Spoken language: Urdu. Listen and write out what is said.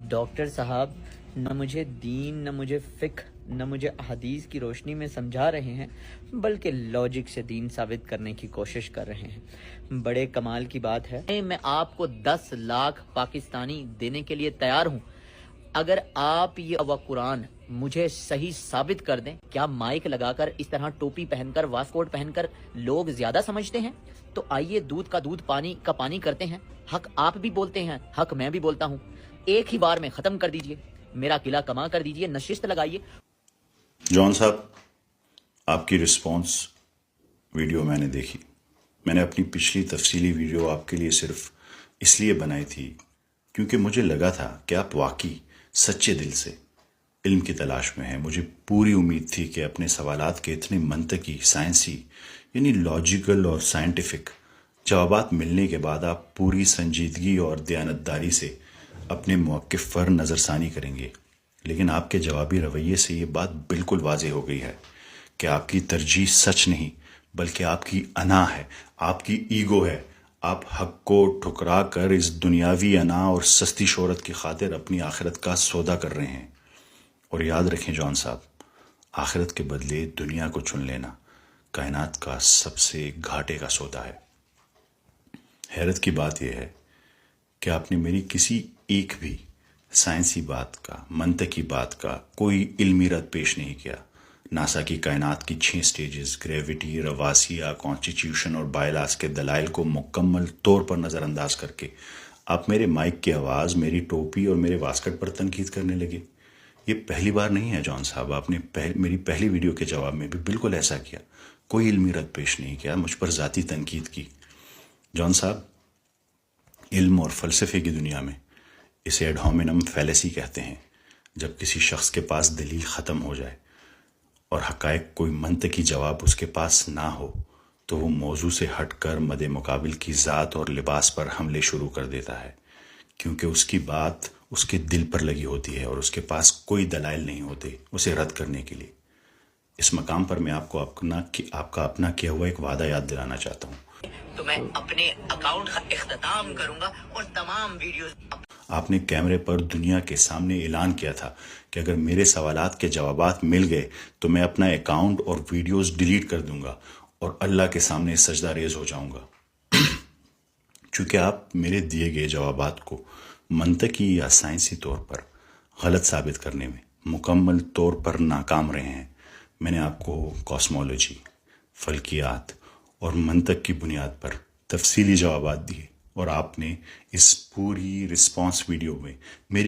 ڈاکٹر صاحب نہ مجھے دین، نہ مجھے فقہ، نہ مجھے احادیث کی روشنی میں سمجھا رہے ہیں، بلکہ لاجک سے دین ثابت کرنے کی کوشش کر رہے ہیں۔ بڑے کمال کی بات ہے، میں آپ کو 10 لاکھ پاکستانی دینے کے لیے تیار ہوں اگر آپ یہ قرآن مجھے صحیح ثابت کر دیں۔ کیا مائک لگا کر اس طرح ٹوپی پہن کر، واسکوٹ پہن کر لوگ زیادہ سمجھتے ہیں؟ تو آئیے دودھ کا دودھ، پانی کا پانی کرتے ہیں۔ حق آپ بھی بولتے ہیں، حق میں بھی بولتا ہوں، ایک ہی بار میں ختم کر دیجئے، میرا قلعہ کما کر دیجئے، نشست لگائیے۔ جان صاحب، آپ کی رسپانس ویڈیو میں نے دیکھی۔ میں نے اپنی پچھلی تفصیلی ویڈیو آپ کے لیے صرف اس لیے بنائی تھی کیونکہ مجھے لگا تھا کہ آپ واقعی سچے دل سے علم کی تلاش میں ہیں۔ مجھے پوری امید تھی کہ اپنے سوالات کے اتنے منطقی، سائنسی یعنی لاجیکل اور سائنٹیفک جوابات ملنے کے بعد آپ پوری سنجیدگی اور دیانتداری سے اپنے موقف پر نظر ثانی کریں گے، لیکن آپ کے جوابی رویے سے یہ بات بالکل واضح ہو گئی ہے کہ آپ کی ترجیح سچ نہیں بلکہ آپ کی انا ہے، آپ کی ایگو ہے۔ آپ حق کو ٹھکرا کر اس دنیاوی انا اور سستی شہرت کی خاطر اپنی آخرت کا سودا کر رہے ہیں۔ اور یاد رکھیں جان صاحب، آخرت کے بدلے دنیا کو چن لینا کائنات کا سب سے گھاٹے کا سودا ہے۔ حیرت کی بات یہ ہے کہ آپ نے میری کسی ایک بھی سائنسی بات کا، منطقی بات کا کوئی علمی رد پیش نہیں کیا۔ ناسا کی کائنات کی 6 سٹیجز، گریوٹی، رواسیہ، کانسٹیٹیوشن اور بائیلاس کے دلائل کو مکمل طور پر نظر انداز کر کے آپ میرے مائک کی آواز، میری ٹوپی اور میرے واسکٹ پر تنقید کرنے لگے۔ یہ پہلی بار نہیں ہے جان صاحب، آپ نے میری پہلی ویڈیو کے جواب میں بھی بالکل ایسا کیا، کوئی علمی رد پیش نہیں کیا، مجھ پر ذاتی تنقید کی۔ جان صاحب، علم اور فلسفے کی دنیا میں اسے ایڈ ہومینم فیلیسی کہتے ہیں۔ جب کسی شخص کے پاس دلیل ختم ہو جائے اور حقائق کوئی منطقی جواب اس کے پاس نہ ہو تو وہ موضوع سے ہٹ کر مد مقابل کی ذات اور لباس پر حملے شروع کر دیتا ہے، کیونکہ اس کی بات اس کے دل پر لگی ہوتی ہے اور اس کے پاس کوئی دلائل نہیں ہوتے اسے رد کرنے کے لیے۔ اس مقام پر میں آپ کا اپنا کیا ہوا ایک وعدہ یاد دلانا چاہتا ہوں۔ تو میں اپنے اکاؤنٹ کا اختتام کروں گا اور تمام ویڈیوز آپ نے کیمرے پر دنیا کے سامنے اعلان کیا تھا کہ اگر میرے سوالات کے جوابات مل گئے تو میں اپنا اکاؤنٹ اور ویڈیوز ڈیلیٹ کر دوں گا اور اللہ کے سامنے سجدہ ریز ہو جاؤں گا۔ چونکہ آپ میرے دیے گئے جوابات کو منطقی یا سائنسی طور پر غلط ثابت کرنے میں مکمل طور پر ناکام رہے ہیں، میں نے آپ کو کاسمولوجی، فلکیات اور منطق کی بنیاد پر تفصیلی جوابات دیے اور آپ نے اس پوری رسپانس ویڈیو میں میری